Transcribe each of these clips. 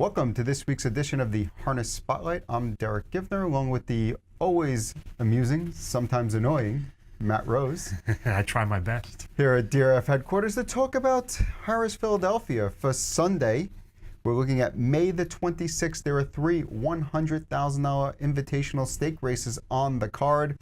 Welcome to this week's edition of the Harness Spotlight. I'm Derick Giwner, along with the always amusing, sometimes annoying, Matt Rose. I try my best. Here at DRF headquarters to talk about Harrah's Philadelphia for Sunday. We're looking at May the 26th. There are three $100,000 invitational stake races on the card.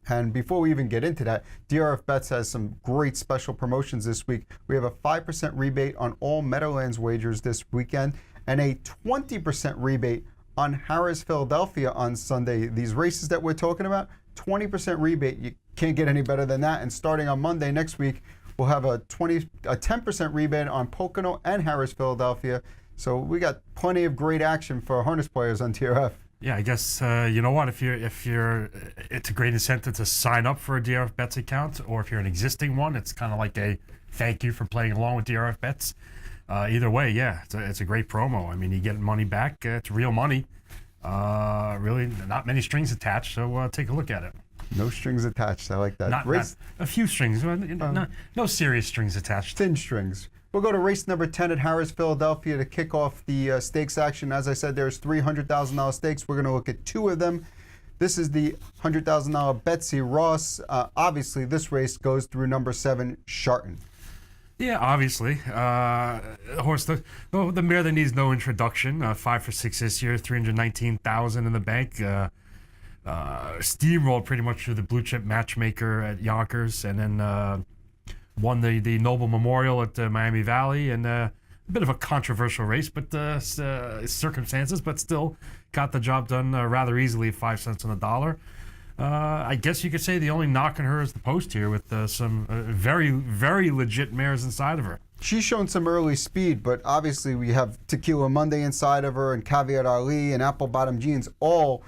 And before we even get into that, DRF Bets has some great special promotions this week. We have a 5% rebate on all Meadowlands wagers this weekend and a 20% rebate on Harrah's Philadelphia on Sunday. These races that we're talking about, 20% rebate. You can't get any better than that. And starting on Monday next week, we'll have a 10% rebate on Pocono and Harrah's Philadelphia. So we got plenty of great action for harness players on DRF. Yeah, I guess you know what? If you're, it's a great incentive to sign up for a DRF Bets account, or if you're an existing one, it's kind of like a thank you for playing along with DRF Bets. Either way, yeah, it's a great promo. I mean, you get money back. It's real money. Really, not many strings attached. So take a look at it. No strings attached. I like that. Not a few strings. No serious strings attached. Thin strings. We'll go to race number 10 at Harrah's Philadelphia to kick off the stakes action. As I said, there's $300,000 stakes. We're going to look at two of them. This is the $100,000 Betsy Ross. Obviously, this race goes through number 7, Sharton. Yeah, obviously. Horse, the mare that needs no introduction. 5 for 6 this year, $319,000 in the bank. Steamrolled pretty much through the blue chip matchmaker at Yonkers, and then won the Noble Memorial at Miami Valley, and a bit of a controversial race, but circumstances, but still got the job done rather easily, 5 cents on the dollar. I guess you could say the only knock on her is the post here, with some very, very legit mares inside of her. She's shown some early speed, but obviously we have Tequila Monday inside of her, and Caveat Ali and Apple Bottom Jeans, all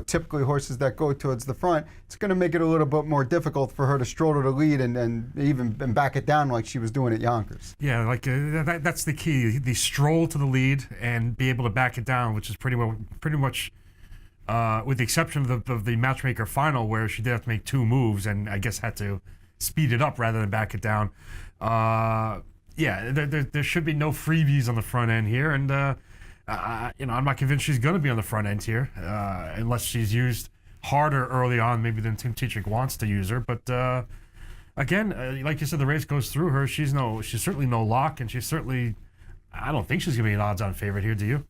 typically horses that go towards the front. It's going to make it a little bit more difficult for her to stroll to the lead and even back it down like she was doing at Yonkers. Yeah, like that's the key. The stroll to the lead and be able to back it down, which is pretty much with the exception of the matchmaker final, where she did have to make 2 moves and I guess had to speed it up rather than back it down. Yeah, there should be no freebies on the front end here, and I'm not convinced she's going to be on the front end here unless she's used harder early on, maybe than Tim Tetrick wants to use her. But again, like you said, the race goes through her. She's certainly no lock, and I don't think she's going to be an odds-on favorite here. Do you?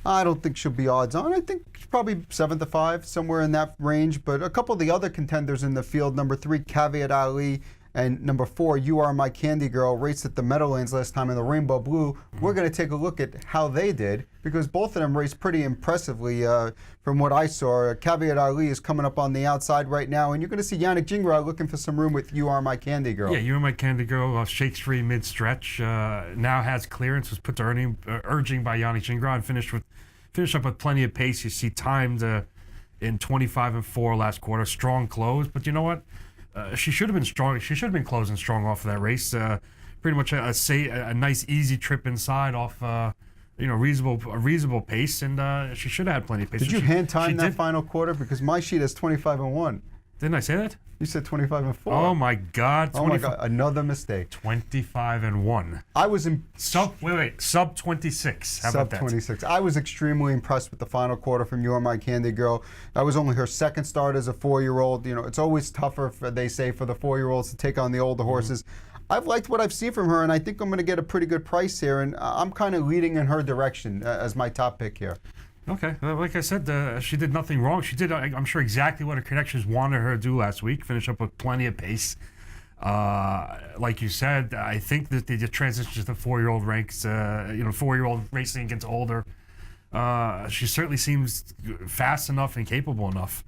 I don't think she'll be odds-on. I think she's probably 7-5, somewhere in that range. But a couple of the other contenders in the field, number 3, Caveat Ali, and number 4, You Are My Candy Girl, raced at the Meadowlands last time in the Rainbow Blue. We're going to take a look at how they did, because both of them raced pretty impressively from what I saw. Caveat Ali is coming up on the outside right now, and you're going to see Giwner looking for some room with You Are My Candy Girl. Yeah, You Are My Candy Girl shakes free mid-stretch, now has clearance, was put to urging by Giwner, and finished up with plenty of pace. You see timed in 25-4 last quarter, strong close, but you know what? She should have been strong. She should have been closing strong off of that race. Pretty much a nice easy trip inside off a reasonable pace, and she should have had plenty of pace. Did you hand time that final quarter? Because my sheet has 25-1. Didn't I say that? You said 25-4. Oh my God! Oh my God! Another mistake. 25-1. I was in sub 26. How about that? Sub 26. I was extremely impressed with the final quarter from You Are My Candy Girl. That was only her second start as a 4-year-old. It's always tougher, they say, for the 4-year-olds to take on the older horses. I've liked what I've seen from her, and I think I'm going to get a pretty good price here, and I'm kind of leading in her direction as my top pick here. Okay, like I said, she did nothing wrong. She did, I'm sure, exactly what her connections wanted her to do last week. Finish up with plenty of pace. Like you said, I think that the transition to the 4-year-old ranks, 4-year-old racing against older, she certainly seems fast enough and capable enough.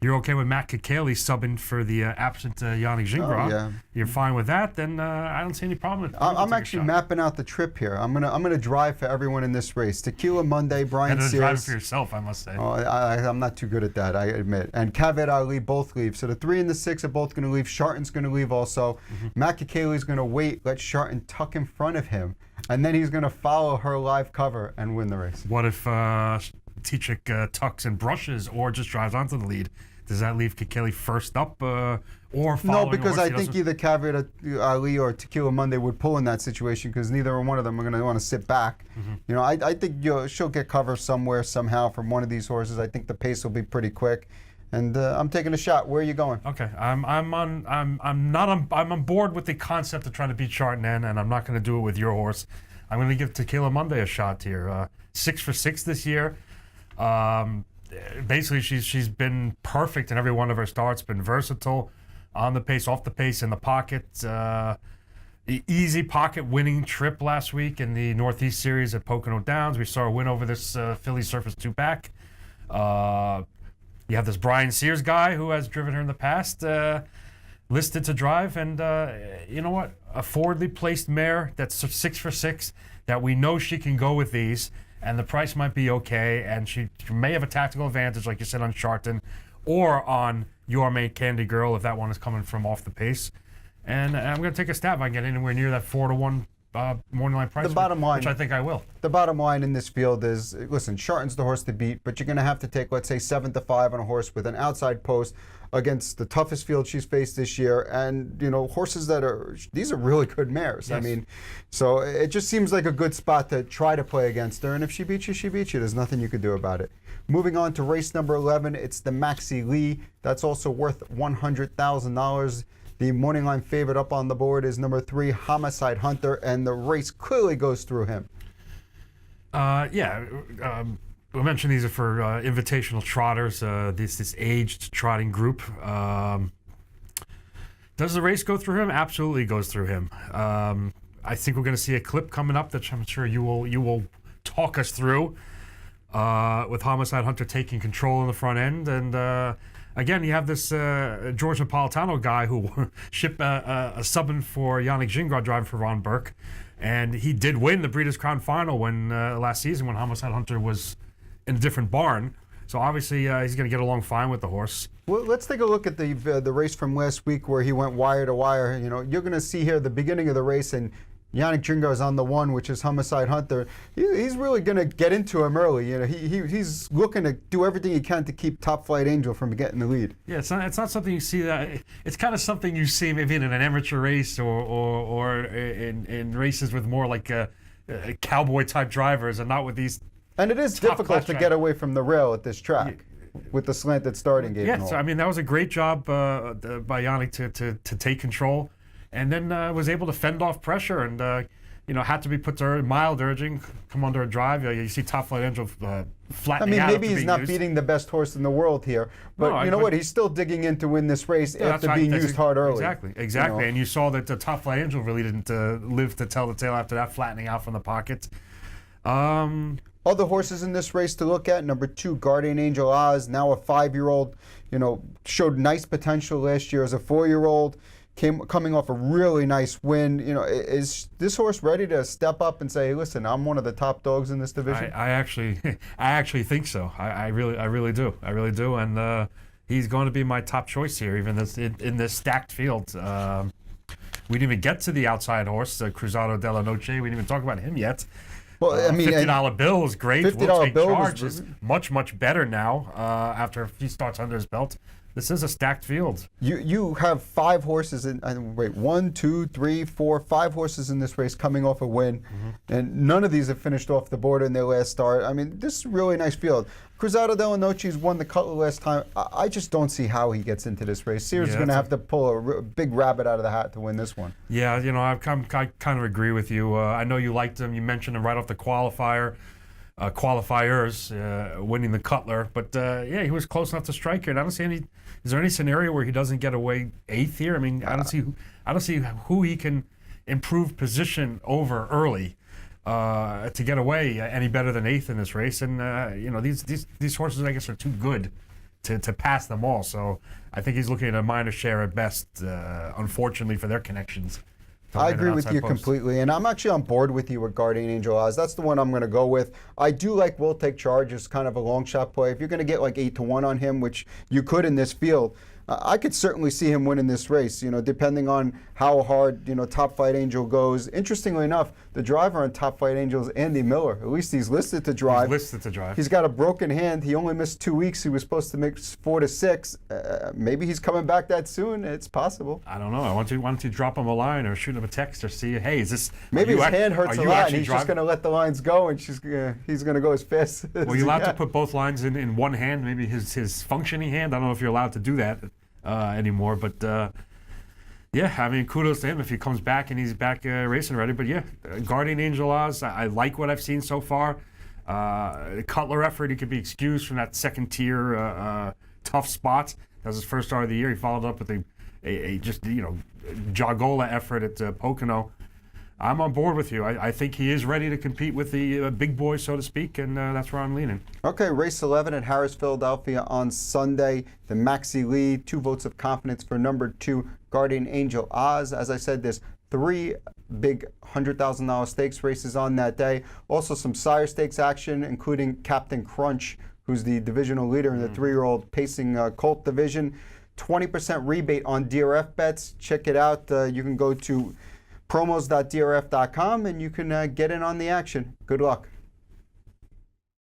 You're okay with Matt Kakaley subbing for the absent Yannick Gingras. Oh, yeah. You're fine with that, then I don't see any problem with it. I'm actually mapping out the trip here. I'm gonna drive for everyone in this race. Tequila Monday, Brian Sears. And drive for yourself, I must say. Oh, I'm not too good at that, I admit. And Caveat Ali both leave. So the 3 and the 6 are both going to leave. Sharton's going to leave also. Matt Kakaley's going to wait, let Sharton tuck in front of him, and then he's going to follow her live cover and win the race. What if Tetrick tucks and brushes or just drives onto the lead? Does that leave Kikeli first up or No, following? because a I horse he think doesn't- either Caveat Ali or Tequila Monday would pull in that situation because neither one of them are going to want to sit back. You know, I think she'll get cover somewhere somehow from one of these horses. I think the pace will be pretty quick, and I'm taking a shot. Where are you going? Okay, I'm on board with the concept of trying to beat Chardonnay, and I'm not going to do it with your horse. I'm going to give Tequila Monday a shot here. 6 for 6 this year. Basically, she's been perfect in every one of her starts. Been versatile, on the pace, off the pace, in the pocket. Easy pocket winning trip last week in the Northeast Series at Pocono Downs. We saw a win over this Philly Surface 2 back. You have this Brian Sears guy who has driven her in the past, listed to drive, and you know what? A forwardly placed mare that's 6 for 6 that we know she can go with these, and the price might be okay, and she may have a tactical advantage, like you said, on Sharton, or on Your Main Candy Girl if that one is coming from off the pace. And I'm going to take a stab if I can get anywhere near that 4-1 morning line price, The bottom line, which I think I will. The bottom line in this field is, listen, Sharton's the horse to beat, but you're going to have to take, let's say, 7-5 on a horse with an outside post against the toughest field she's faced this year, and you know, horses these are really good mares. Yes. I mean, so it just seems like a good spot to try to play against her, and if she beats you, she beats you. There's nothing you can do about it. Moving on to race number 11, it's the Maxie Lee. That's also worth $100,000. The morning line favorite up on the board is number 3, Homicide Hunter, and the race clearly goes through him. We mentioned these are for invitational trotters, this aged trotting group. Does the race go through him? Absolutely goes through him. I think we're going to see a clip coming up that I'm sure you will talk us through, with Homicide Hunter taking control in the front end. And again, you have this George Napolitano guy who shipped a subbing for Yannick Gingras driving for Ron Burke. And he did win the Breeders' Crown Final when last season when Homicide Hunter was in a different barn. So obviously he's going to get along fine with the horse. Well, let's take a look at the race from last week where he went wire to wire. You know, you're going to see here the beginning of the race, and Yannick Gingras on the 1, which is Homicide Hunter. He's really going to get into him early. You know, he's looking to do everything he can to keep Top Flight Angel from getting the lead. Yeah, it's not something you see it's kind of something you see maybe in an amateur race or in races with more like cowboy type drivers, and not with these. And it is difficult to get away from the rail at this track with the slanted starting gate. Yes, I mean that was a great job by Yannick to take control, and then was able to fend off pressure and had to be put to mild urging, come under a drive. You see Top Flight Angel flattening out. Maybe he's not beating the best horse in the world here, but you know what? He's still digging in to win this race after being used hard early. Exactly. You know? And you saw that the Top Flight Angel really didn't live to tell the tale after that, flattening out from the pocket. Other horses in this race to look at, number 2, Guardian Angel Oz, now a 5-year-old, showed nice potential last year as a 4-year-old, coming off a really nice win. Is this horse ready to step up and say, hey, listen, I'm one of the top dogs in this division? I actually think so. I really do. And he's going to be my top choice here, even in this stacked field. We didn't even get to the outside horse, Cruzado della Noche. We didn't even talk about him yet. Well, I mean, $50 bill is great. $50 bill is much better now after a few starts under his belt. This is a stacked field. You have 5 horses in. Wait, 1, 2, 3, 4, 5 horses in this race coming off a win, and none of these have finished off the board in their last start. I mean, this is a really nice field. Cruzado della Noche's won the Cutler last time. I just don't see how he gets into this race. Sears is going to have to pull a big rabbit out of the hat to win this one. Yeah, I kind of agree with you. I know you liked him. You mentioned him right off the qualifiers, winning the Cutler. But he was close enough to strike here. And I don't see any. Is there any scenario where he doesn't get away 8th here? I mean, I don't see who he can improve position over early to get away any better than 8th in this race. And these horses, I guess, are too good to pass them all. So I think he's looking at a minor share at best. Unfortunately for their connections. I agree with you completely, and I'm actually on board with you with Guardian Angel Oz. That's the one I'm going to go with. I do like Will Take Charge as kind of a long shot play. If you're going to get like 8-1 on him, which you could in this field, I could certainly see him winning this race, depending on how hard, Top Flight Angel goes. Interestingly enough, the driver on Top Flight Angel is Andy Miller. At least he's listed to drive. He's got a broken hand. He only missed 2 weeks. He was supposed to make 4 to 6. Maybe he's coming back that soon. It's possible. I don't know. Why don't you drop him a line or shoot him a text or see, hey, is this... Maybe his hand hurts a lot and he's just going to let the lines go and he's going to go as fast as Well, you're allowed to put both lines in one hand, maybe his functioning hand. I don't know if you're allowed to do that anymore, but yeah, I mean, kudos to him if he comes back and he's back racing already. But yeah, Guardian Angel Oz, I like what I've seen so far. The Cutler effort, he could be excused from that second tier tough spot. That was his first start of the year. He followed up with a just Jagola effort at Pocono. I'm on board with you. I think he is ready to compete with the big boys, so to speak, and that's where I'm leaning. Okay, race 11 at Harrah's, Philadelphia on Sunday. The Maxie Lee, 2 votes of confidence for number 2, Guardian Angel Oz. As I said, there's 3 big $100,000 stakes races on that day. Also some Sire Stakes action, including Captain Crunch, who's the divisional leader in the 3-year-old pacing colt division. 20% rebate on DRF bets. Check it out. You can go to promos.drf.com and you can get in on the action. Good luck.